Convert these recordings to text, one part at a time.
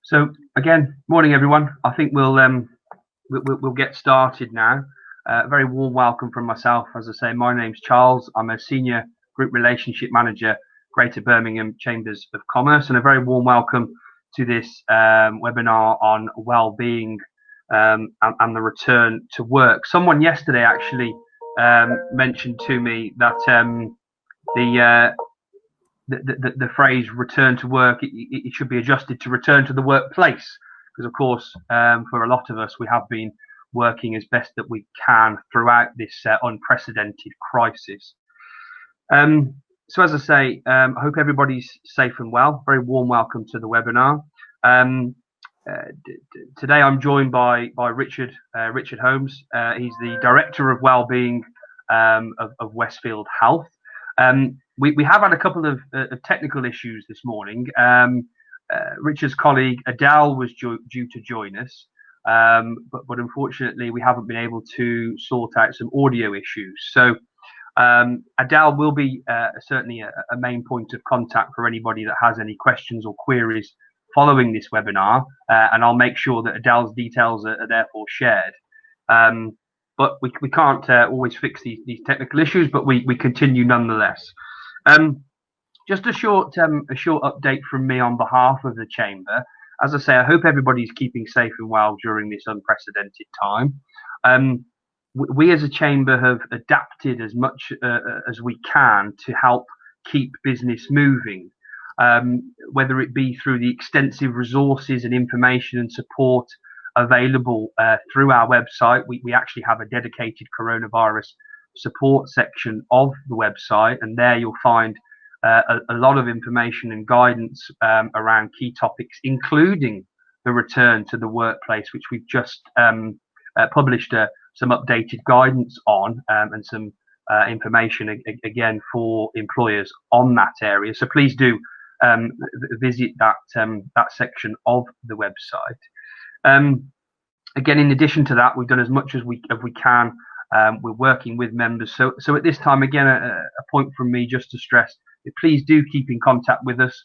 So again, morning everyone. I think we'll get started now. A very warm welcome from myself. As I say, my name's Charles. I'm a senior group relationship manager, Greater Birmingham Chambers of Commerce, and a very warm welcome to this webinar on well-being and the return to work. Someone yesterday actually mentioned to me that the phrase return to work, it should be adjusted to return to the workplace, because of course for a lot of us we have been working as best that we can throughout this unprecedented crisis. So as I say, I hope everybody's safe and well. Very warm welcome to the webinar. Today I'm joined by Richard Holmes. He's the Director of Wellbeing of Westfield Health. We have had a couple of technical issues this morning. Richard's colleague Adele was due to join us, but unfortunately we haven't been able to sort out some audio issues. So Adele will be certainly a main point of contact for anybody that has any questions or queries following this webinar, and I'll make sure that Adele's details are therefore shared. But we can't always fix these technical issues, but we continue nonetheless. Just a short update from me on behalf of the Chamber. As I say, I hope everybody's keeping safe and well during this unprecedented time. We as a Chamber have adapted as much as we can to help keep business moving, whether it be through the extensive resources and information and support available through our website. We actually have a dedicated coronavirus support section of the website, and there you'll find a lot of information and guidance around key topics, including the return to the workplace, which we've just published some updated guidance on, and some information again for employers on that area. So please do visit that section of the website. Again, in addition to that, we've done as much as we can. We're working with members. So at this time, again, a point from me just to stress, please do keep in contact with us.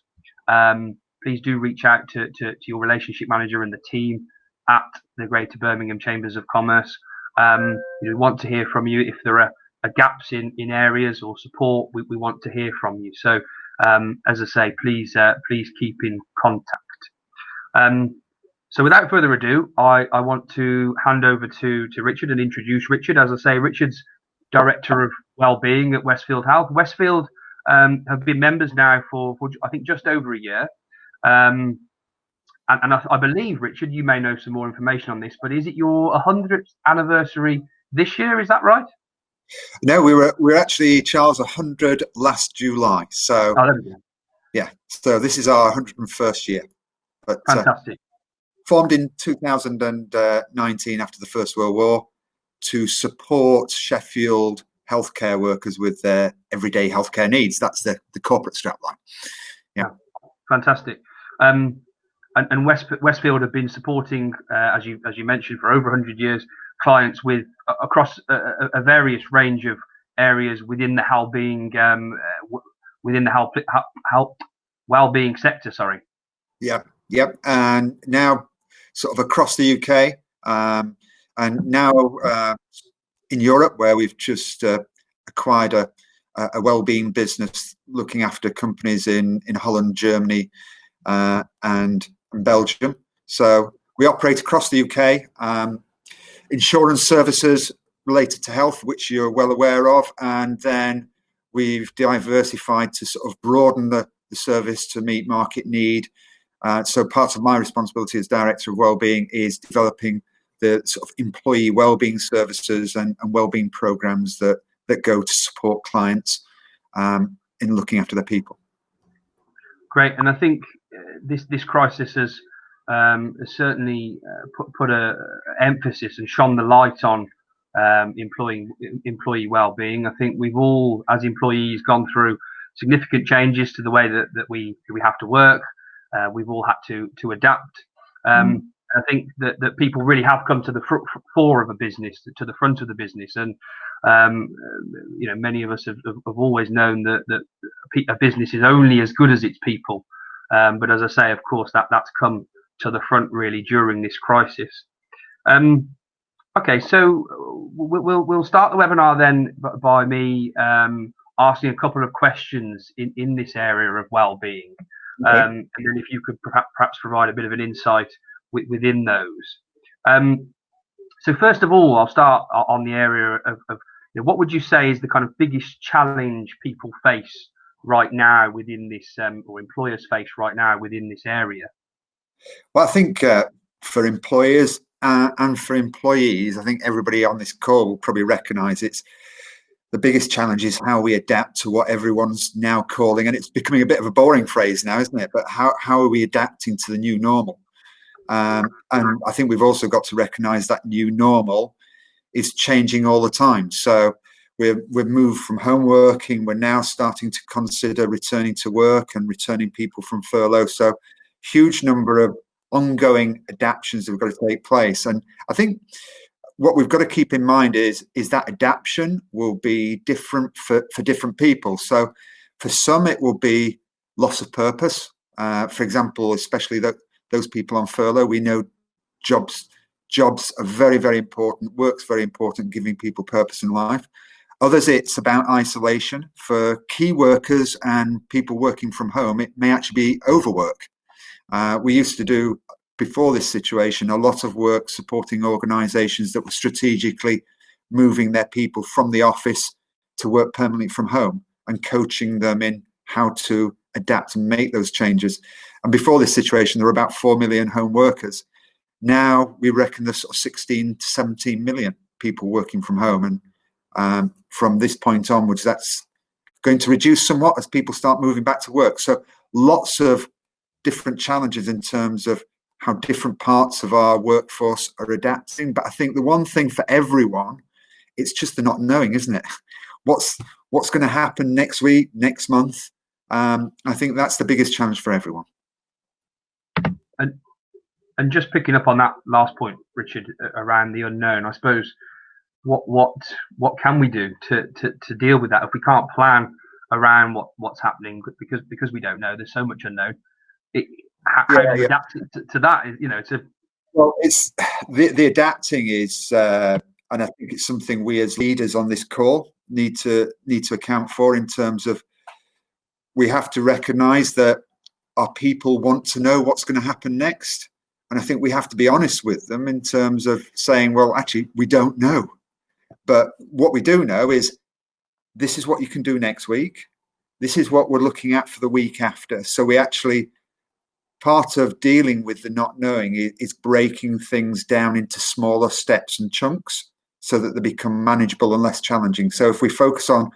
Please do reach out to your relationship manager and the team at the Greater Birmingham Chambers of Commerce. We want to hear from you. If there are gaps in areas or support, we want to hear from you. So as I say, please keep in contact. So without further ado, I want to hand over to Richard and introduce Richard. As I say, Richard's Director of Wellbeing at Westfield Health. Westfield have been members now for I think just over a year. And I believe, Richard, you may know some more information on this, but is it your 100th anniversary this year? Is that right? No, we're actually, Charles, 100 last July. So there we go. Yeah, so this is our 101st year. But, fantastic. Formed in 2019 after the First World War to support Sheffield healthcare workers with their everyday healthcare needs. That's the corporate strapline. Yeah, fantastic. And Westfield have been supporting, as you mentioned, for over 100 years, clients with across a various range of areas within the well-being sector. Sorry. Yep. And now, sort of across the UK, and now in Europe, where we've just acquired a well-being business looking after companies in Holland, Germany, and Belgium. So we operate across the UK. Insurance services related to health, which you're well aware of, and then we've diversified to sort of broaden the service to meet market need. So part of my responsibility as Director of Wellbeing is developing the sort of employee wellbeing services and wellbeing programs that go to support clients in looking after their people. Great, and I think this crisis has certainly put a emphasis and shone the light on employee well-being. I think we've all, as employees, gone through significant changes to the way that we have to work. We've all had to adapt. I think that people really have come to the fore of a business, to the front of the business, and many of us have always known that a business is only as good as its people. But as I say, of course, that's come to the front really during this crisis. Okay, so we'll start the webinar then by me asking a couple of questions in this area of well-being, Okay. and then if you could perhaps provide a bit of an insight within those. So first of all, I'll start on the area of what would you say is the kind of biggest challenge people face right now within this, or employers face right now within this area? Well, I think for employers and for employees, I think everybody on this call will probably recognise it's the biggest challenge is how we adapt to what everyone's now calling, and it's becoming a bit of a boring phrase now, isn't it? But how are we adapting to the new normal? And I think we've also got to recognise that new normal is changing all the time. So we've moved from home working. We're now starting to consider returning to work and returning people from furlough. So huge number of ongoing adaptations that have got to take place. And I think what we've got to keep in mind is that adaptation will be different for different people. So for some, it will be loss of purpose. For example, especially those people on furlough, we know jobs are very, very important. Work's very important, giving people purpose in life. Others, it's about isolation. For key workers and people working from home, it may actually be overwork. We used to do, before this situation, a lot of work supporting organisations that were strategically moving their people from the office to work permanently from home and coaching them in how to adapt and make those changes. And before this situation, there were about 4 million home workers. Now we reckon there's sort of 16 to 17 million people working from home. And from this point onwards, that's going to reduce somewhat as people start moving back to work. So lots of different challenges in terms of how different parts of our workforce are adapting. But I think the one thing for everyone, it's just the not knowing, isn't it? What's going to happen next week, next month? I think that's the biggest challenge for everyone. And just picking up on that last point, Richard, around the unknown, I suppose what can we do to deal with that if we can't plan around what's happening because we don't know? There's so much unknown. How do you adapt to that? Well, it's the adapting is, and I think it's something we as leaders on this call need to account for in terms of we have to recognise that our people want to know what's going to happen next. And I think we have to be honest with them in terms of saying, well, actually, we don't know. But what we do know is this is what you can do next week. This is what we're looking at for the week after. So we actually, part of dealing with the not knowing is breaking things down into smaller steps and chunks so that they become manageable and less challenging. So if we focus on,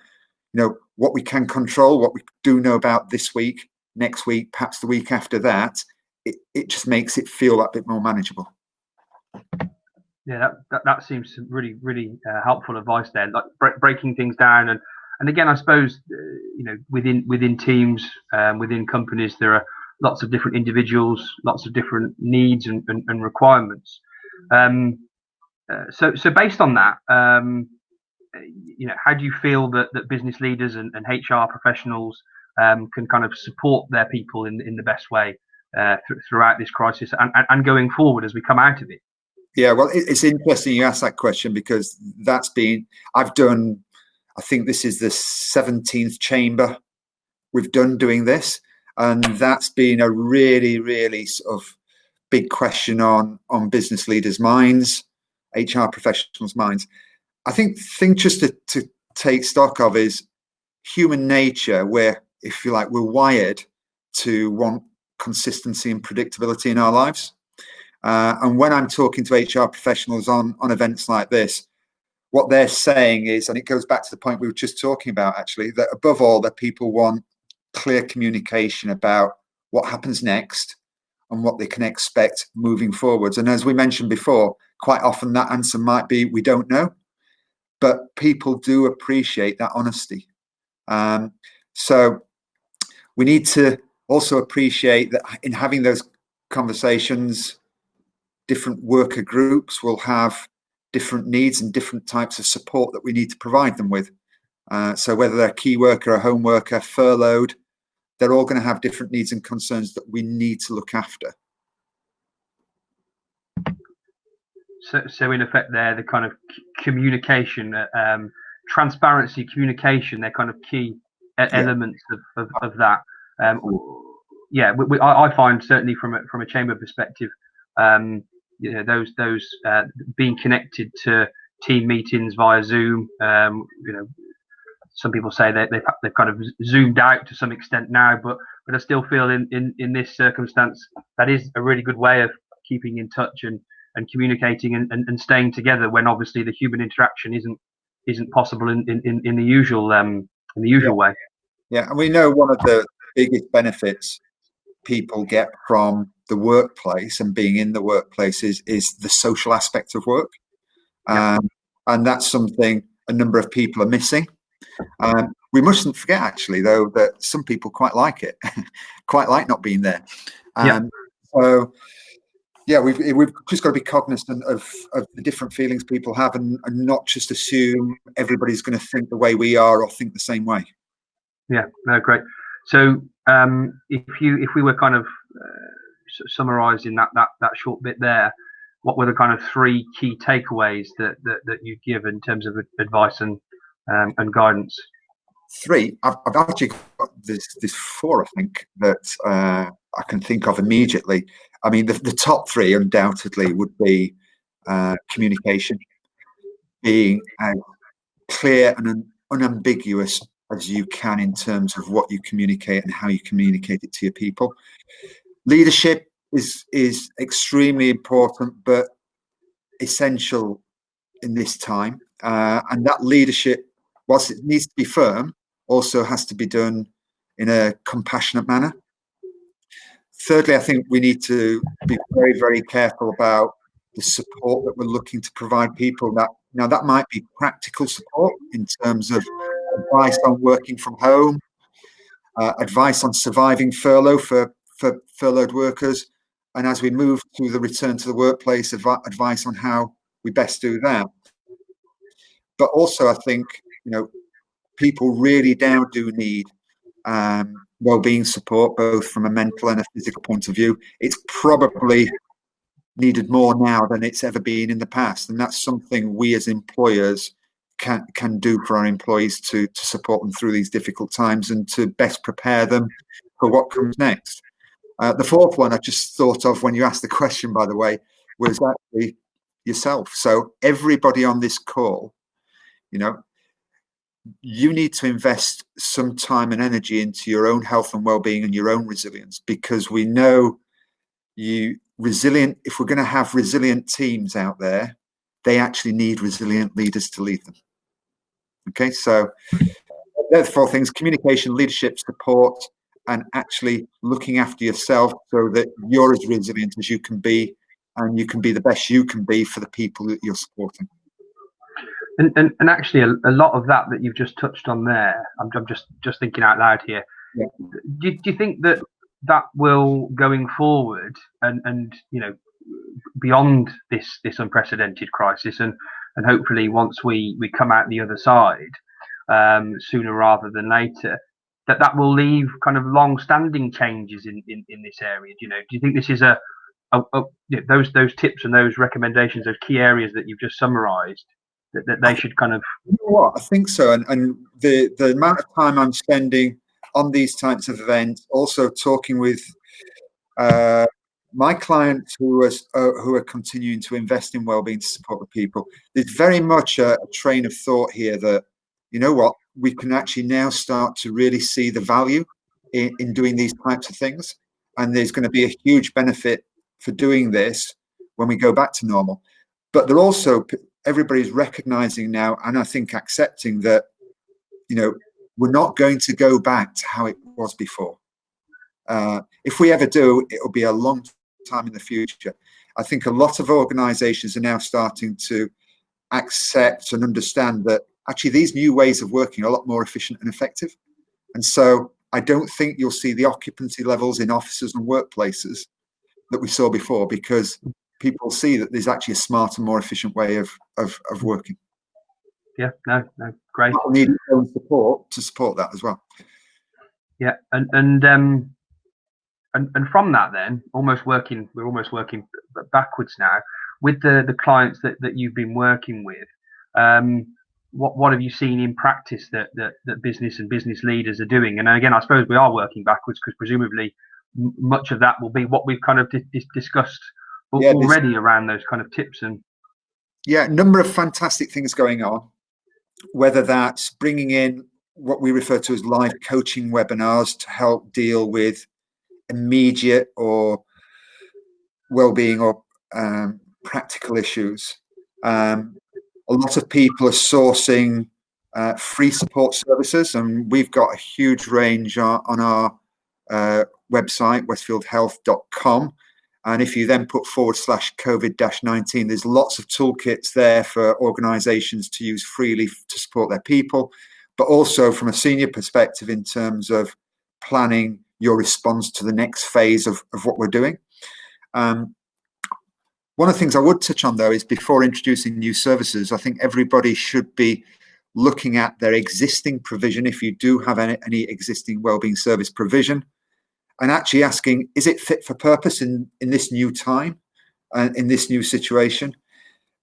what we can control, what we do know about this week, next week, perhaps the week after that, it just makes it feel that bit more manageable. Yeah, that seems really, really helpful advice there. Like breaking things down, and again, I suppose within teams, within companies, there are lots of different individuals, lots of different needs and requirements. So based on that, how do you feel that business leaders and HR professionals can kind of support their people in the best way throughout this crisis and going forward as we come out of it? Yeah, well, it's interesting you asked that question because I think this is the 17th chamber we've done doing this. And that's been a really, really sort of big question on business leaders' minds, HR professionals' minds. I think the thing just to take stock of is human nature, where, if you like, we're wired to want consistency and predictability in our lives. And when I'm talking to HR professionals on events like this, what they're saying is, and it goes back to the point we were just talking about, actually, that above all, that people want clear communication about what happens next and what they can expect moving forwards. And as we mentioned before, quite often that answer might be, we don't know. But people do appreciate that honesty. So we need to also appreciate that in having those conversations, different worker groups will have different needs and different types of support that we need to provide them with. So whether they're a key worker, a home worker, furloughed, they're all going to have different needs and concerns that we need to look after. So in effect, they're the kind of communication, transparency, communication. They're kind of key Yeah, elements of that. Um, yeah, I find certainly from a chamber perspective, those being connected to team meetings via Zoom. Some people say that they've kind of zoomed out to some extent now, but I still feel in this circumstance that is a really good way of keeping in touch and communicating and staying together when obviously the human interaction isn't possible in the usual yeah, way. yeah. And we know one of the biggest benefits people get from the workplace and being in the workplace is the social aspect of work. Yeah, And that's something a number of people are missing. We mustn't forget, actually, though, that some people quite like it, quite like not being there. yeah. So, yeah, we've just got to be cognizant of the different feelings people have, and not just assume everybody's going to think the way we are or think the same way. Yeah, no, great. So, if we were kind of summarising that short bit there, what were the kind of three key takeaways that you'd give in terms of advice and guidance? Three, I've actually got this four, I think, that I can think of immediately. I mean, the top three undoubtedly would be communication, being as clear and unambiguous as you can in terms of what you communicate and how you communicate it to your people. Leadership is extremely important, but essential in this time. And that leadership, whilst it needs to be firm, also has to be done in a compassionate manner. Thirdly, I think we need to be very, very careful about the support that we're looking to provide people. That might be practical support in terms of advice on working from home, advice on surviving furlough for furloughed workers, and as we move to the return to the workplace, advice on how we best do that. But also, I think people really now do need well-being support, both from a mental and a physical point of view. It's probably needed more now than it's ever been in the past, and that's something we as employers can do for our employees to support them through these difficult times and to best prepare them for what comes next. The fourth one I just thought of when you asked the question, by the way, was actually yourself. So everybody on this call, you need to invest some time and energy into your own health and well-being and your own resilience, because we know if we're going to have resilient teams out there, they actually need resilient leaders to lead them. Okay, so there's four things: communication, leadership, support, and actually looking after yourself so that you're as resilient as you can be, and you can be the best you can be for the people that you're supporting. And actually, a lot of that you've just touched on there, I'm just thinking out loud here. Yeah. Do you think that will, going forward, and beyond this unprecedented crisis, and hopefully once we come out the other side, sooner rather than later, that will leave kind of long-standing changes in this area? Do you think this is those tips and those recommendations, those key areas that you've just summarised, that they should kind of? You know what? I think so, and the amount of time I'm spending on these types of events, also talking with my clients who are continuing to invest in wellbeing to support the people. There's very much a train of thought here that, we can actually now start to really see the value in doing these types of things, and there's going to be a huge benefit for doing this when we go back to normal. But they're also, everybody's recognizing now, and I think accepting that, we're not going to go back to how it was before. If we ever do, it'll be a long time in the future. I think a lot of organizations are now starting to accept and understand that actually these new ways of working are a lot more efficient and effective. And so I don't think you'll see the occupancy levels in offices and workplaces that we saw before, because people see that there's actually a smarter, more efficient way of working. Yeah, no, great. People need their own support to support that as well. Yeah, and from that, then we're almost working backwards now. with the clients that you've been working with, what have you seen in practice that business and business leaders are doing? And again, I suppose we are working backwards because presumably much of that will be what we've kind of discussed already around those kind of tips and number of fantastic things going on, whether that's bringing in what we refer to as live coaching webinars to help deal with immediate or well-being or practical issues. A lot of people are sourcing free support services, and we've got a huge range on our website, westfieldhealth.com. And if you then put /COVID-19, there's lots of toolkits there for organizations to use freely to support their people, but also from a senior perspective in terms of planning your response to the next phase of what we're doing. One of the things I would touch on, though, is before introducing new services, I think everybody should be looking at their existing provision, if you do have any existing wellbeing service provision, and actually asking, is it fit for purpose in this new time, in this new situation?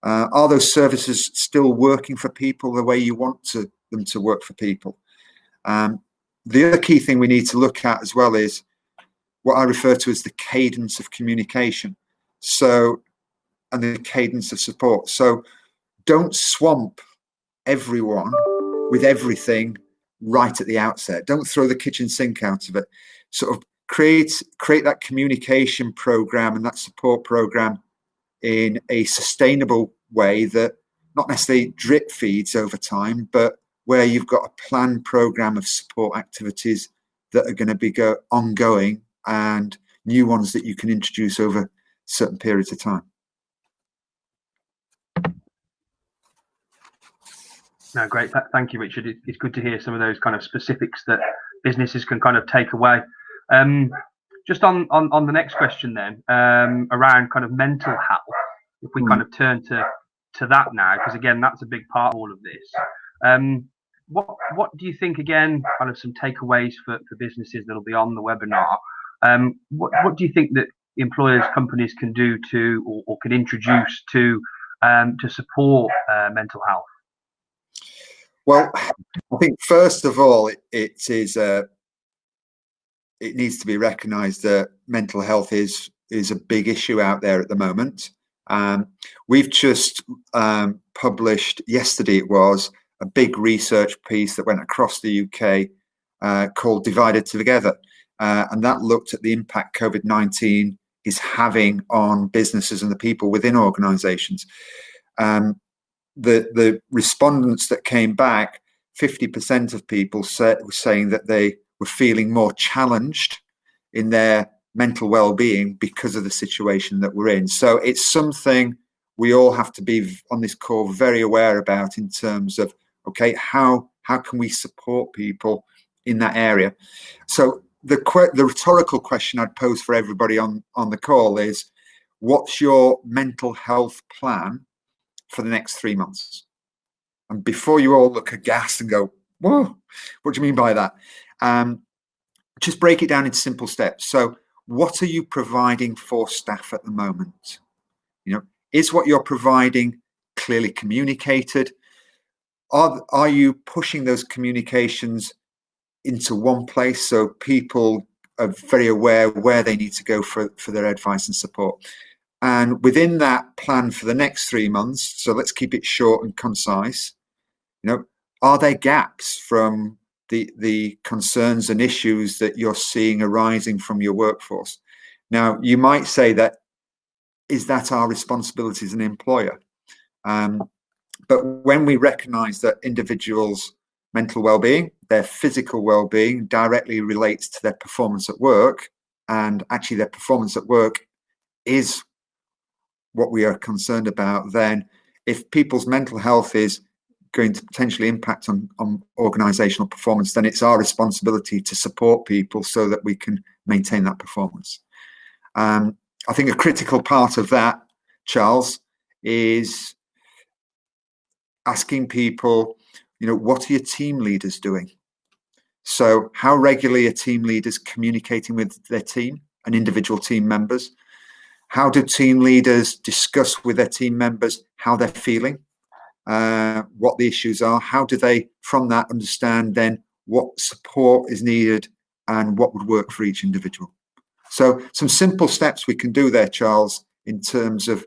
Are those services still working for people the way you want them to work for people? The other key thing we need to look at as well is what I refer to as the cadence of communication. And the cadence of support. So don't swamp everyone with everything right at the outset. Don't throw the kitchen sink out of it. Sort of create that communication program and that support program in a sustainable way that not necessarily drip feeds over time, but where you've got a planned program of support activities that are going to be ongoing and new ones that you can introduce over certain periods of time. No, great. Thank you, Richard. It's good to hear some of those kind of specifics that businesses can kind of take away. Just on the next question then, around kind of mental health, if we kind of turn to that now, because again, that's a big part of all of this. What do you think, again, kind of some takeaways for businesses that'll be on the webinar? What do you think that employers, companies can do to or can introduce to support mental health? Well, I think first of all, it needs to be recognised that mental health is a big issue out there at the moment. We've just published, yesterday it was, a big research piece that went across the UK called Divided Together. And that looked at the impact COVID-19 is having on businesses and the people within organisations. The respondents that came back, 50% of people were saying that they were feeling more challenged in their mental well-being because of the situation that we're in. So it's something we all have to be on this call very aware about in terms of, okay, how can we support people in that area? So the rhetorical question I'd pose for everybody on the call is, what's your mental health plan for the next 3 months? And before you all look aghast and go, whoa, what do you mean by that? Just break it down into simple steps. So what are you providing for staff at the moment? Is what you're providing clearly communicated? Are you pushing those communications into one place so people are very aware where they need to go for their advice and support? And within that plan for the next 3 months, so let's keep it short and concise, are there gaps from the concerns and issues that you're seeing arising from your workforce? Now, you might say that, is that our responsibility as an employer? But when we recognise that individuals' mental well-being, their physical well-being directly relates to their performance at work, and actually their performance at work is what we are concerned about, then if people's mental health is going to potentially impact on organisational performance, then it's our responsibility to support people so that we can maintain that performance. I think a critical part of that, Charles, is asking people, what are your team leaders doing? So how regularly are team leaders communicating with their team and individual team members? How do team leaders discuss with their team members how they're feeling, what the issues are? How do they, from that, understand then what support is needed and what would work for each individual? So some simple steps we can do there, Charles, in terms of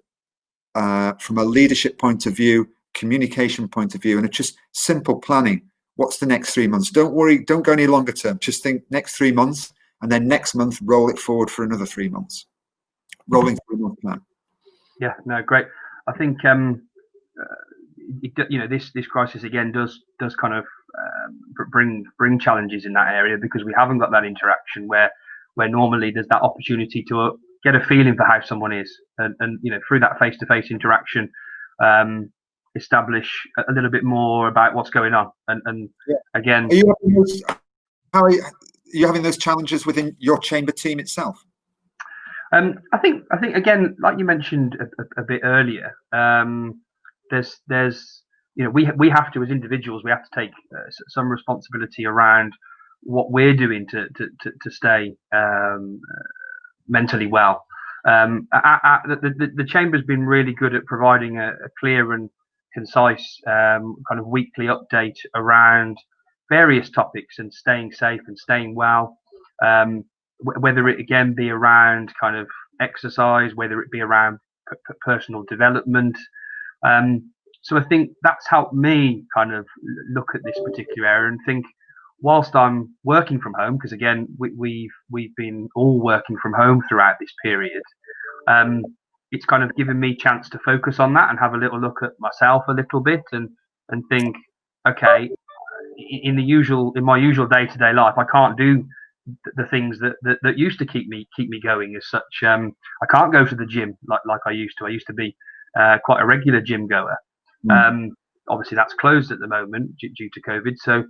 from a leadership point of view, communication point of view, and it's just simple planning. What's the next 3 months? Don't worry, don't go any longer term. Just think next 3 months, and then next month, roll it forward for another 3 months. Rolling 3-month plan. Yeah, no, great. I think this crisis again does kind of bring challenges in that area, because we haven't got that interaction where normally there's that opportunity to get a feeling for how someone is, and through that face-to-face interaction, establish a little bit more about what's going on. And yeah. Again, are you having those challenges within your chamber team itself? I think again, like you mentioned a bit earlier, there's we have to, as individuals, we have to take some responsibility around what we're doing to stay mentally well. The chamber's been really good at providing a clear and concise kind of weekly update around various topics and staying safe and staying well. Whether it again be around kind of exercise, whether it be around personal development. So I think that's helped me kind of look at this particular area and think, whilst I'm working from home, because again we've been all working from home throughout this period, it's kind of given me a chance to focus on that and have a little look at myself a little bit and think, okay, in my usual day-to-day life, I can't do the things that used to keep me going as such. I can't go to the gym like I used to. I used to be quite a regular gym goer. Obviously that's closed at the moment due to COVID, so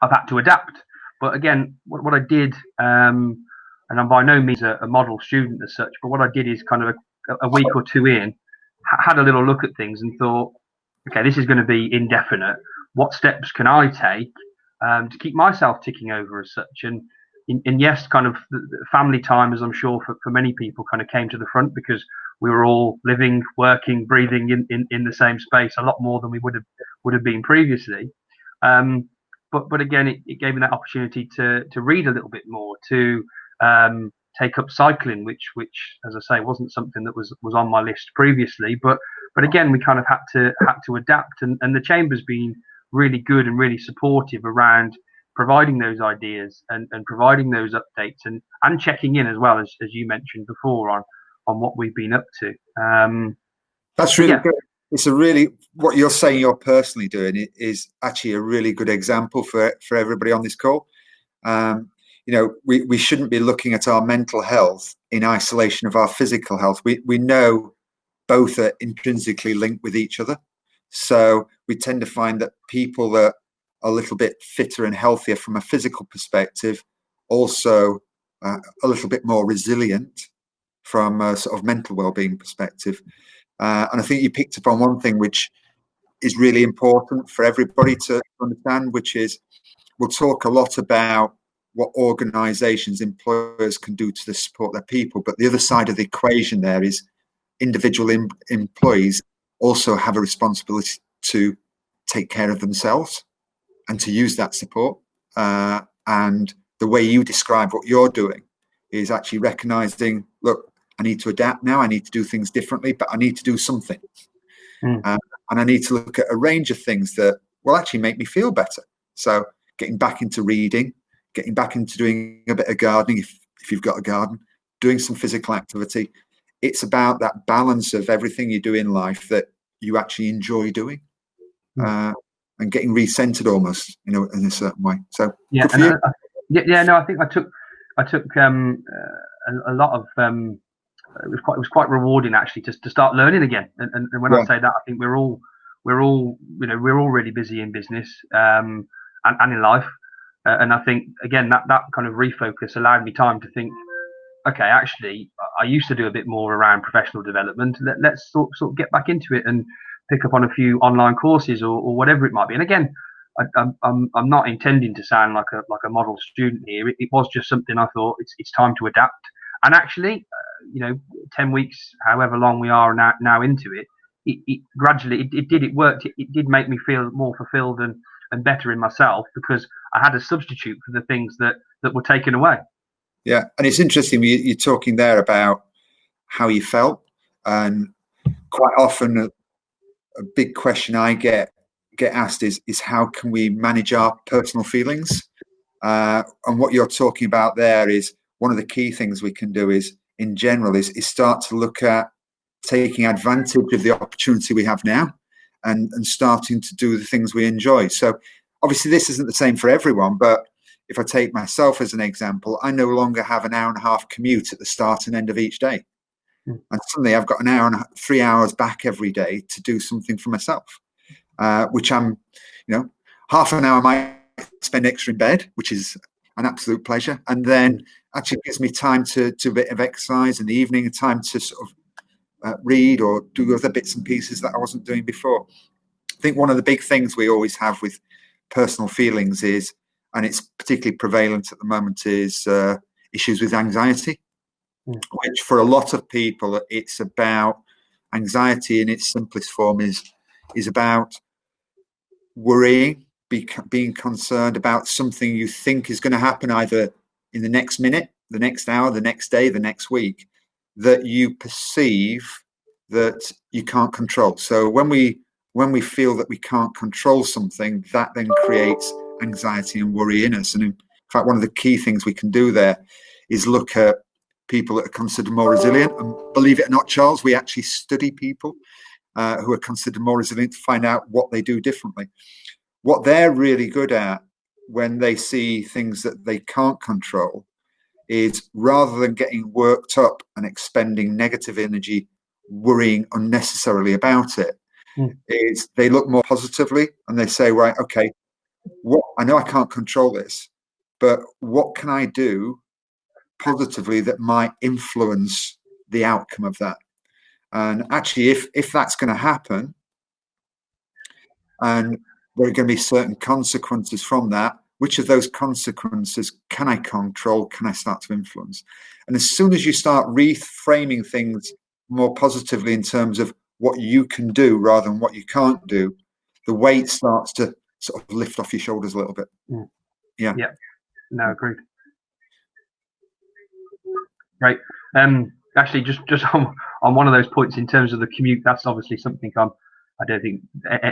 I've had to adapt. But again, what I did, and I'm by no means a model student as such, but what I did is kind of a week or two in, had a little look at things and thought, okay, this is going to be indefinite. What steps can I take to keep myself ticking over as such? And yes, kind of the family time, as I'm sure for many people, kind of came to the front, because we were all living, working, breathing in the same space a lot more than we would have been previously. But again, it gave me that opportunity to read a little bit more, to take up cycling, which, as I say, wasn't something that was on my list previously. But again, we kind of had to adapt, and the chamber's been really good and really supportive around providing those ideas and providing those updates and checking in as well, as you mentioned before, on what we've been up to. That's really good. It's a really, what you're saying you're personally doing is actually a really good example for everybody on this call. We shouldn't be looking at our mental health in isolation of our physical health. We know both are intrinsically linked with each other. So we tend to find that people that are a little bit fitter and healthier from a physical perspective, also a little bit more resilient from a sort of mental well-being perspective. And I think you picked up on one thing which is really important for everybody to understand, which is we'll talk a lot about what organizations, employers can do to support their people. But the other side of the equation there is individual employees also have a responsibility to take care of themselves and to use that support. And the way you describe what you're doing is actually recognizing, look, I need to adapt now. I need to do things differently, but I need to do something. And I need to look at a range of things that will actually make me feel better. So getting back into reading, getting back into doing a bit of gardening, if you've got a garden, doing some physical activity. It's about that balance of everything you do in life that you actually enjoy doing, and getting recentered almost, in a certain way. So yeah, good for you. No, I think I took a lot of. It was quite rewarding actually to start learning again. And when I say that, I think we're all really busy in business and in life. And I think again that kind of refocus allowed me time to think, okay, actually I used to do a bit more around professional development. Let's sort of get back into it and pick up on a few online courses or whatever it might be. And again, I'm not intending to sound like a model student here. It was just something I thought it's time to adapt. And actually, 10 weeks, however long we are now into it, it gradually it worked. It did make me feel more fulfilled and better in myself, because I had a substitute for the things that were taken away. Yeah, and it's interesting you're talking there about how you felt, and quite often a big question I get asked is how can we manage our personal feelings? And what you're talking about there is one of the key things we can do is, in general, is start to look at taking advantage of the opportunity we have now, and starting to do the things we enjoy. So obviously this isn't the same for everyone, but if I take myself as an example, I no longer have an hour and a half commute at the start and end of each day. And suddenly I've got an hour and 3 hours back every day to do something for myself, which I'm, half an hour I might spend extra in bed, which is an absolute pleasure. And then actually gives me time to do a bit of exercise in the evening, and time to sort of read or do other bits and pieces that I wasn't doing before. I think one of the big things we always have with personal feelings is, and it's particularly prevalent at the moment, is issues with anxiety, which for a lot of people, it's about anxiety in its simplest form is about worrying, being concerned about something you think is going to happen either in the next minute, the next hour, the next day, the next week, that you perceive that you can't control. So when we feel that we can't control something, that then creates anxiety and worry in us. And in fact, one of the key things we can do there is look at people that are considered more resilient. And believe it or not, Charles, we actually study people who are considered more resilient to find out what they do differently. What they're really good at when they see things that they can't control is, rather than getting worked up and expending negative energy worrying unnecessarily about it, is they look more positively and they say, right, okay, I know I can't control this, but what can I do positively that might influence the outcome of that? And actually, if that's going to happen, and there are going to be certain consequences from that, which of those consequences can I control, can I start to influence? And as soon as you start reframing things more positively in terms of what you can do rather than what you can't do, the weight starts to sort of lift off your shoulders a little bit. Yeah. No, agreed. Right. Actually, just on one of those points in terms of the commute, that's obviously something I don't think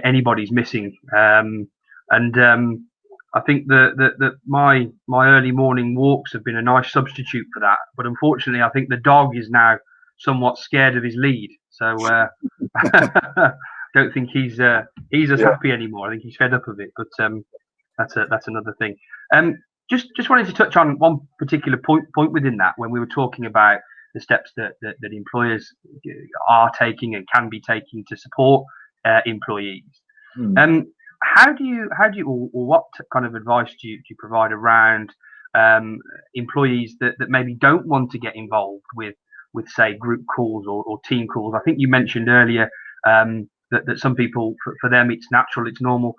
anybody's missing. I think that my early morning walks have been a nice substitute for that. But unfortunately, I think the dog is now somewhat scared of his lead. So don't think he's as happy anymore. I think he's fed up of it. But that's another thing. Just wanted to touch on one particular point within that, when we were talking about the steps that employers are taking and can be taking to support employees. How do you or what kind of advice do you provide around employees that maybe don't want to get involved with say group calls or team calls? I think you mentioned earlier that some people, for them, it's natural, it's normal.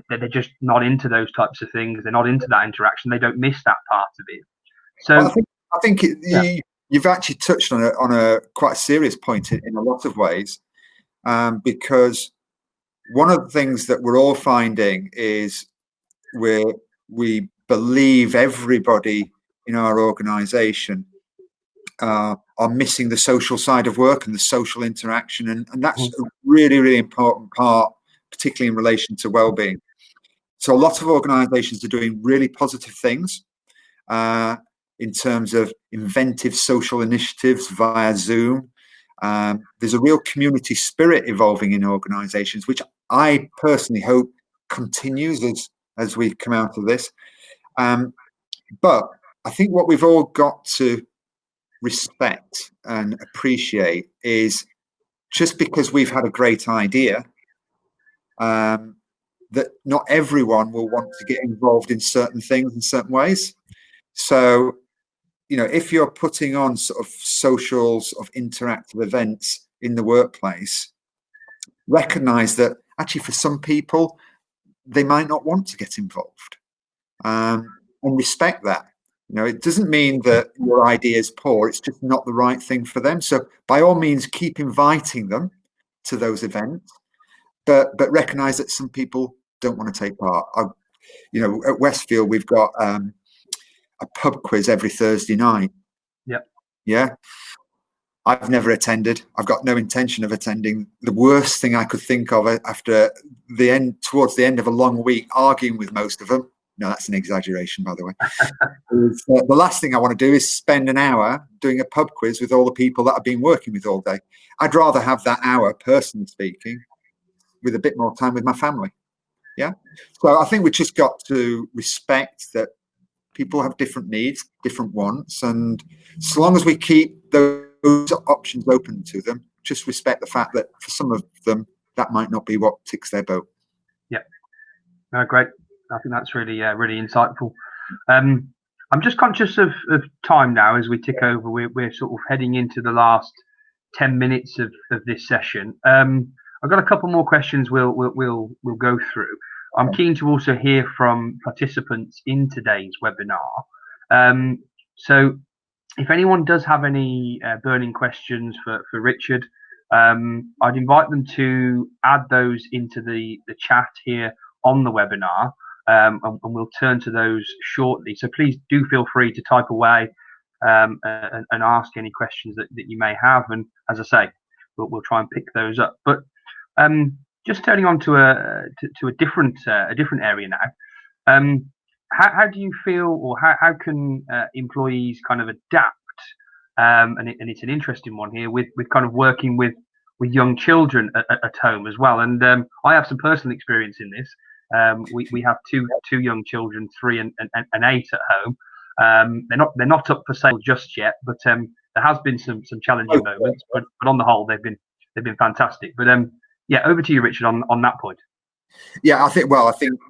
They're just not into those types of things. They're not into that interaction. They don't miss that part of it. So well, I think you've actually touched on a quite a serious point in a lot of ways, because one of the things that we're all finding is we believe everybody in our organisation are missing the social side of work and the social interaction, and that's a really, really important part, particularly in relation to wellbeing. So a lot of organisations are doing really positive things in terms of inventive social initiatives via Zoom. There's a real community spirit evolving in organisations, which I personally hope continues as we come out of this. But I think what we've all got to respect and appreciate is, just because we've had a great idea, that not everyone will want to get involved in certain things in certain ways. So, if you're putting on sort of social, sort of interactive events in the workplace, recognize that actually for some people, they might not want to get involved, and respect that. You know, it doesn't mean that your idea is poor. It's just not the right thing for them. So by all means, keep inviting them to those events, but recognise that some people don't want to take part. You know, at Westfield, we've got a pub quiz every Thursday night. Yep. Yeah. I've never attended. I've got no intention of attending. The worst thing I could think of after towards the end of a long week, arguing with most of them. No, that's an exaggeration, by the way. The last thing I want to do is spend an hour doing a pub quiz with all the people that I've been working with all day. I'd rather have that hour, personally speaking, with a bit more time with my family. Yeah. So I think we've just got to respect that people have different needs, different wants, and so long as we keep those options open to them, just respect the fact that for some of them that might not be what ticks their boat. Yeah, no, great. I think that's really really insightful. I'm just conscious of time now as we tick over. We're sort of heading into the last 10 minutes of this session. I've got a couple more questions we'll go through. I'm keen to also hear from participants in today's webinar. So if anyone does have any burning questions for Richard, I'd invite them to add those into the chat here on the webinar, and we'll turn to those shortly. So please do feel free to type away and ask any questions that you may have. And as I say, we'll try and pick those up. But just turning on to a different area now. How do you feel, or how can employees kind of adapt? And it's an interesting one here with kind of working with young children at home as well. And I have some personal experience in this. We have two young children, 3 and 8 at home. They're not up for sale just yet, but there has been some challenging moments. But on the whole, they've been fantastic. But yeah, over to you, Richard, on that point. Yeah, I think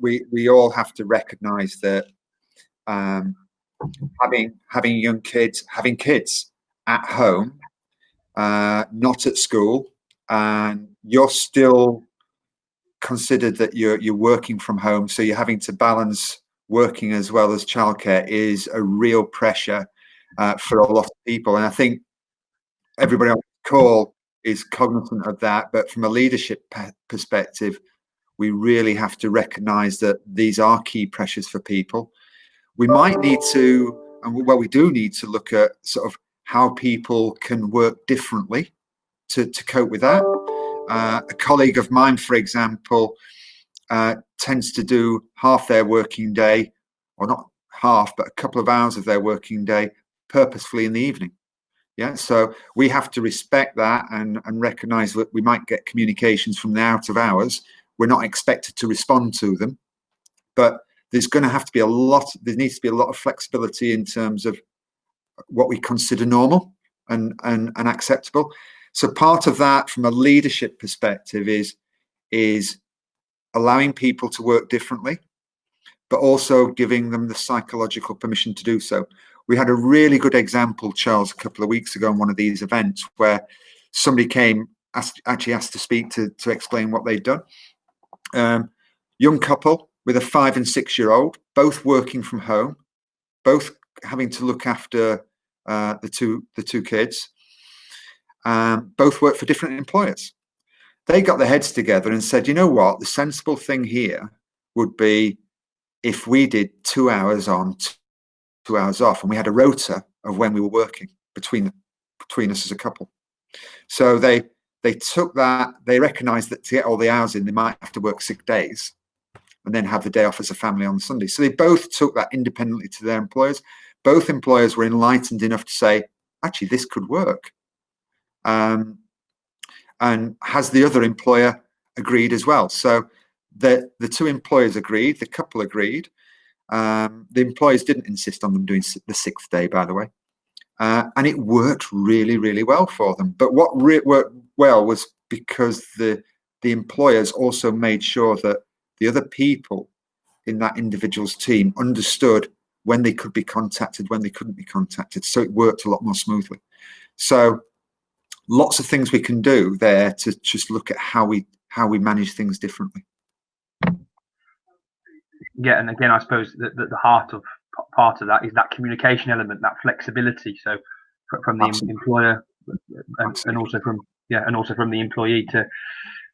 we all have to recognise that having young kids, having kids at home, not at school, and you're still considered that you're working from home, so you're having to balance working as well as childcare is a real pressure for a lot of people. And I think everybody on the call is cognizant of that, but from a leadership perspective, we really have to recognise that these are key pressures for people. We might need to, and well, we do need to look at sort of how people can work differently to cope with that. A colleague of mine, for example, tends to do half their working day, or not half, but a couple of hours of their working day purposefully in the evening. Yeah, so we have to respect that and recognise that we might get communications from the out of hours. We're not expected to respond to them, but there's going to have to be there needs to be a lot of flexibility in terms of what we consider normal and acceptable. So part of that from a leadership perspective is allowing people to work differently, but also giving them the psychological permission to do so. We had a really good example, Charles, a couple of weeks ago in one of these events where somebody came, actually asked to speak to explain what they'd done. Young couple with a 5 and 6 year old, both working from home, both having to look after the two kids. Both work for different employers. They got their heads together and said, you know what, the sensible thing here would be if we did 2 hours on, 2 hours off, and we had a rota of when we were working between us as a couple. So they took that, they recognized that to get all the hours in, they might have to work 6 days and then have the day off as a family on Sunday. So they both took that independently to their employers. Both employers were enlightened enough to say, actually, this could work. And has the other employer agreed as well? So the two employers agreed, the couple agreed. The employers didn't insist on them doing the 6th day, by the way. And it worked really, really well for them. But what worked well was because the employers also made sure that the other people in that individual's team understood when they could be contacted, when they couldn't be contacted. So it worked a lot more smoothly. So lots of things we can do there to just look at how we manage things differently. Yeah, and again, I suppose the heart of part of that is that communication element, that flexibility. So from the employer and also from the employee to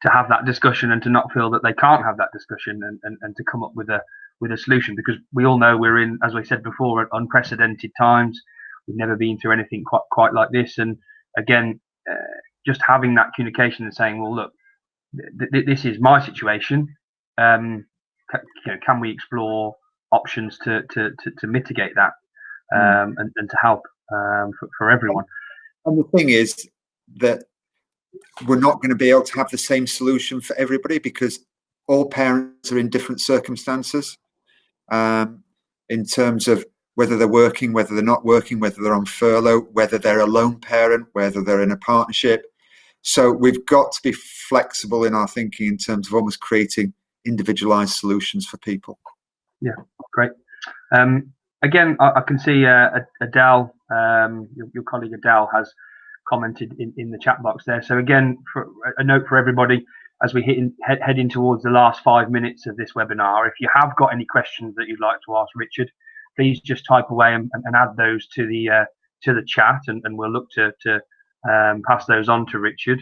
have that discussion and to not feel that they can't have that discussion and to come up with a solution, because we all know we're in, as I said before, unprecedented times. We've never been through anything quite like this. And again, just having that communication and saying, well, look, this is my situation. Can we explore options to mitigate that and to help for everyone? And the thing is that we're not going to be able to have the same solution for everybody, because all parents are in different circumstances in terms of whether they're working, whether they're not working, whether they're on furlough, whether they're a lone parent, whether they're in a partnership. So we've got to be flexible in our thinking in terms of almost creating individualized solutions for people. Yeah, great. Again, I can see Adele, your colleague Adele, has commented in the chat box there. So again, for a note for everybody, as we heading towards the last 5 minutes of this webinar, if you have got any questions that you'd like to ask Richard, please just type away and add those to the chat, and we'll look to pass those on to Richard.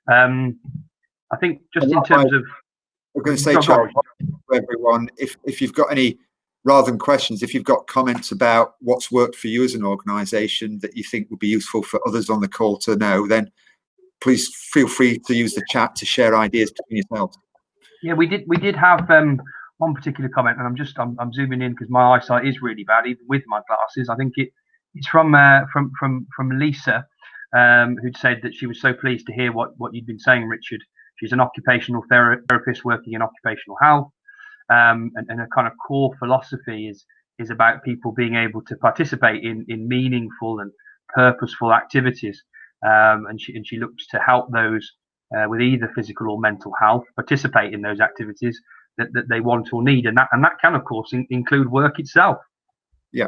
I think just in terms of, I'm going to say, Charles, for everyone, if you've got any, rather than questions, if you've got comments about what's worked for you as an organisation that you think would be useful for others on the call to know, then please feel free to use the chat to share ideas between yourselves. Yeah, we did have one particular comment, and I'm zooming in because my eyesight is really bad, even with my glasses. I think it's from Lisa, who'd said that she was so pleased to hear what you'd been saying, Richard. She's an occupational therapist working in occupational health, and a kind of core philosophy is about people being able to participate in meaningful and purposeful activities, and she looks to help those with either physical or mental health participate in those activities that they want or need, and that can of course include work itself. Yeah,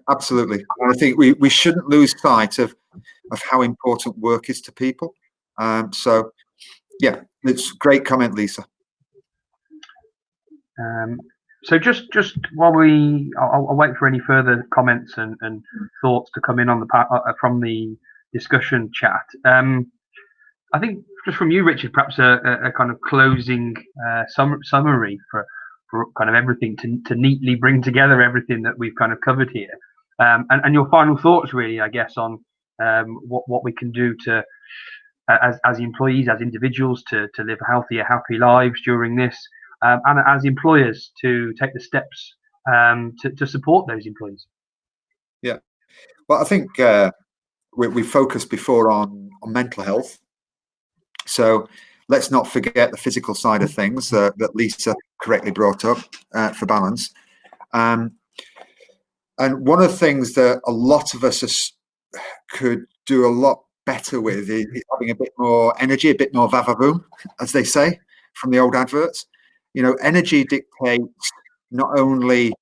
absolutely. And I think we shouldn't lose sight of how important work is to people. So yeah, it's a great comment, Lisa. So just while I'll wait for any further comments and thoughts to come in on from the discussion chat. I think just from you, Richard, perhaps a kind of closing summary for kind of everything to neatly bring together everything that we've kind of covered here, and your final thoughts, really, I guess, on what we can do to as employees, as individuals, to live healthier, happy lives during this, and as employers to take the steps to support those employees. Yeah, well, I think we focused before on mental health. So let's not forget the physical side of things that Lisa correctly brought up for balance. And one of the things that a lot of us could do a lot better with is having a bit more energy, a bit more vavavoom, as they say from the old adverts. You know, energy dictates not only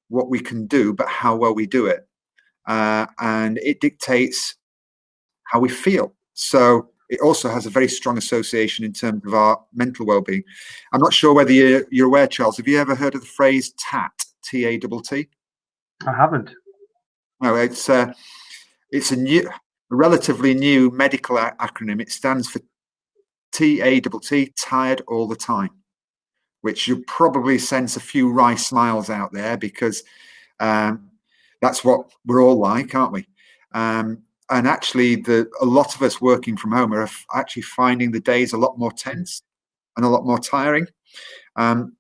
what we can do, but how well we do it. And it dictates how we feel. So it also has a very strong association in terms of our mental well-being. I'm not sure whether you're aware, Charles. Have you ever heard of the phrase TAT? T-A-T-T? I haven't. No, it's a relatively new medical acronym. It stands for T-A-T-T, tired all the time, which you'll probably sense a few wry smiles out there, because that's what we're all like, aren't we? And actually, a lot of us working from home are actually finding the days a lot more tense and a lot more tiring.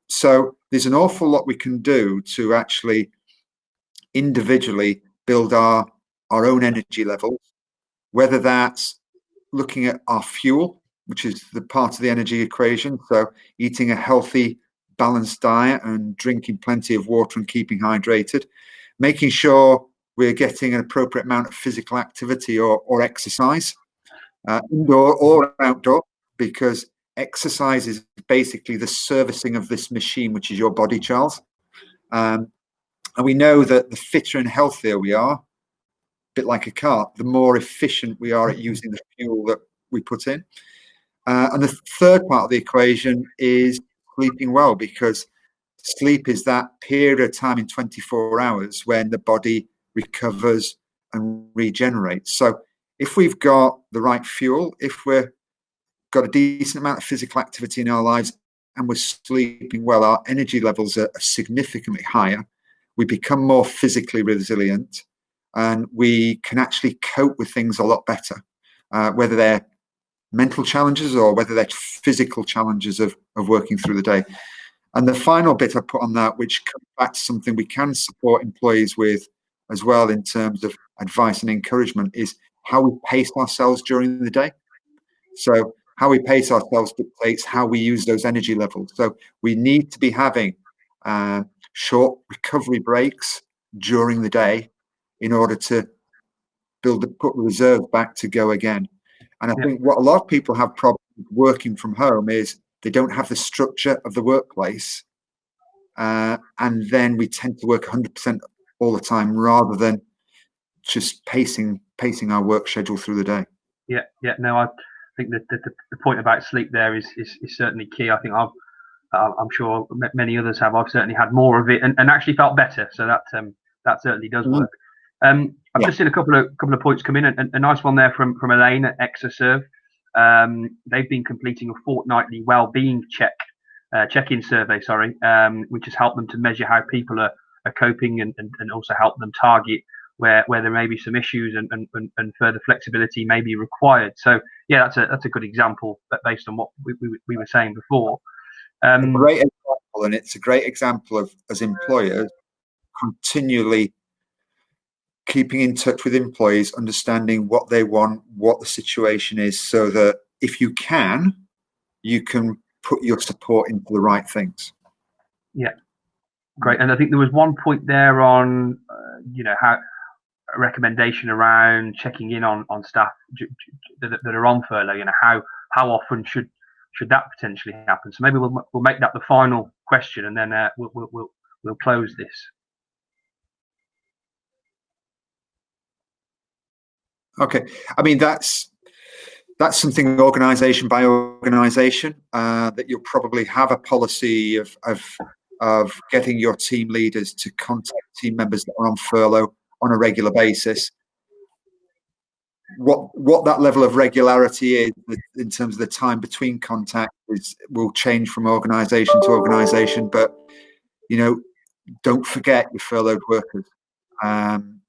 So there's an awful lot we can do to actually individually build our own energy levels, whether that's looking at our fuel, which is the part of the energy equation. So eating a healthy, balanced diet and drinking plenty of water and keeping hydrated, making sure we're getting an appropriate amount of physical activity or exercise, indoor or outdoor, because exercise is basically the servicing of this machine, which is your body, Charles. And we know that the fitter and healthier we are, a bit like a car, the more efficient we are at using the fuel that we put in. And the third part of the equation is sleeping well, because sleep is that period of time in 24 hours when the body recovers and regenerates. So if we've got the right fuel, if we've got a decent amount of physical activity in our lives and we're sleeping well, our energy levels are significantly higher. We become more physically resilient and we can actually cope with things a lot better, whether they're mental challenges or whether they're physical challenges of working through the day. And the final bit I put on that, which comes back to something we can support employees with as well in terms of advice and encouragement, is how we pace ourselves during the day. So how we pace ourselves dictates how we use those energy levels. So we need to be having short recovery breaks during the day in order to put the reserve back to go again. And I think what a lot of people have problems working from home is they don't have the structure of the workplace. And then we tend to work 100% all the time rather than just pacing our work schedule through the day. Yeah. No, I think that the point about sleep there is certainly key. I think I'm sure many others have. I've certainly had more of it and actually felt better. So that certainly does work. I've just seen a couple of points come in. A nice one there from Elaine at Exerserve. They've been completing a fortnightly wellbeing check-in survey, which has helped them to measure how people are coping and also help them target where there may be some issues and further flexibility may be required. So yeah, that's a good example based on what we were saying before. A great example, and it's a great example of, as employers, continually keeping in touch with employees, understanding what they want, what the situation is, so that if you can put your support into the right things. Yeah, great. And I think there was one point there on, how a recommendation around checking in on staff that are on furlough. How often should that potentially happen? So maybe we'll make that the final question, and then we'll close this. Okay, I mean that's something organisation by organisation that you'll probably have a policy of getting your team leaders to contact team members that are on furlough on a regular basis. What that level of regularity is in terms of the time between contacts will change from organisation to organisation, but don't forget your furloughed workers.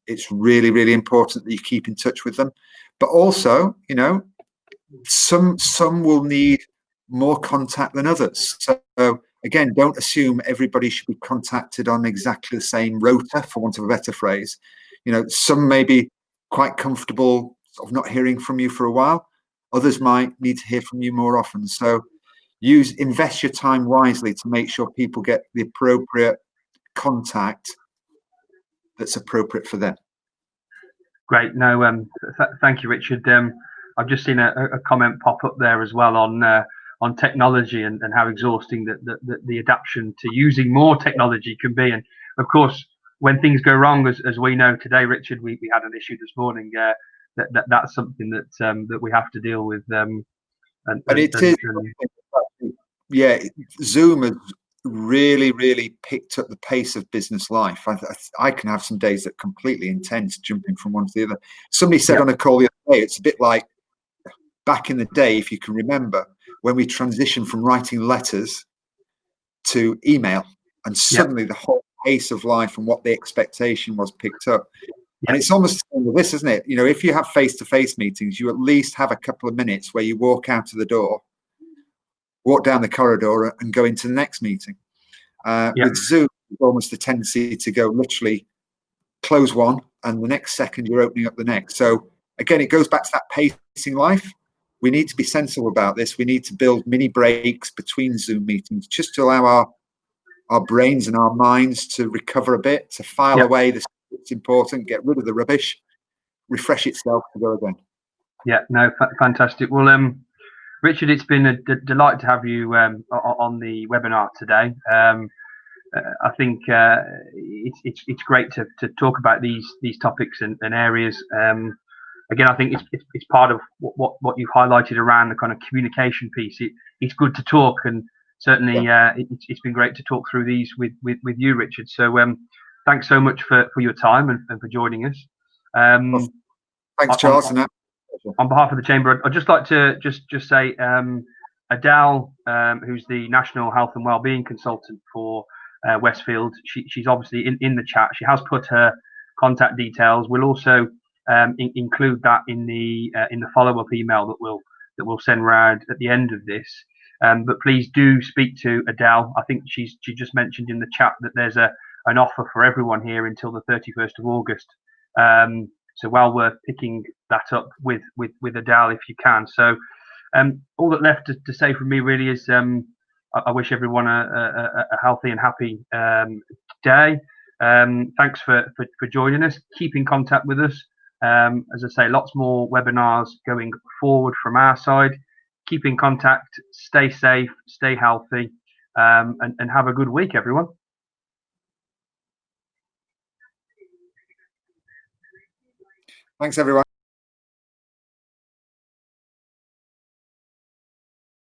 It's really, really important that you keep in touch with them. But also, some will need more contact than others. So again, don't assume everybody should be contacted on exactly the same rota, for want of a better phrase. Some may be quite comfortable sort of not hearing from you for a while. Others might need to hear from you more often. So invest your time wisely to make sure people get the appropriate contact that's appropriate for them. Great. No, thank you, Richard. I've just seen a comment pop up there as well on technology and how exhausting the adaptation to using more technology can be. And of course, when things go wrong, as we know today, Richard, we had an issue this morning. That's something that we have to deal with. Zoom has really, really picked up the pace of business life. I can have some days that are completely intense, jumping from one to the other. Somebody said on a call the other day, it's a bit like back in the day, if you can remember, when we transitioned from writing letters to email, and suddenly the whole pace of life and what the expectation was picked up. And it's almost the same with this, isn't it? If you have face-to-face meetings, you at least have a couple of minutes where you walk out of the door, walk down the corridor and go into the next meeting. With Zoom, it's almost a tendency to go literally close one and the next second you're opening up the next. So again, it goes back to that pacing life. We need to be sensible about this. We need to build mini breaks between Zoom meetings just to allow our brains and our minds to recover a bit, to file away the stuff that's important, get rid of the rubbish, refresh itself to go again. Yeah, no, fantastic. Well, Richard, it's been a delight to have you on the webinar today. I think it's great to talk about these topics and areas. Again, I think it's part of what you've highlighted around the kind of communication piece. It's good to talk, and certainly it's been great to talk through these with you, Richard. So thanks so much for your time and for joining us. Well, thanks, Charles. On behalf of the Chamber, I'd just like to just say Adele, who's the National Health and Wellbeing Consultant for Westfield, she's obviously in the chat. She has put her contact details. We'll also include that in the follow-up email that we'll send round at the end of this. But please do speak to Adele. I think she just mentioned in the chat that there's an offer for everyone here until the 31st of August. So well worth picking that up with Adele if you can. So all that left to say from me really is I wish everyone a healthy and happy day. Thanks for joining us. Keep in contact with us. As I say, lots more webinars going forward from our side. Keep in contact, stay safe, stay healthy, and have a good week, everyone. Thanks, everyone.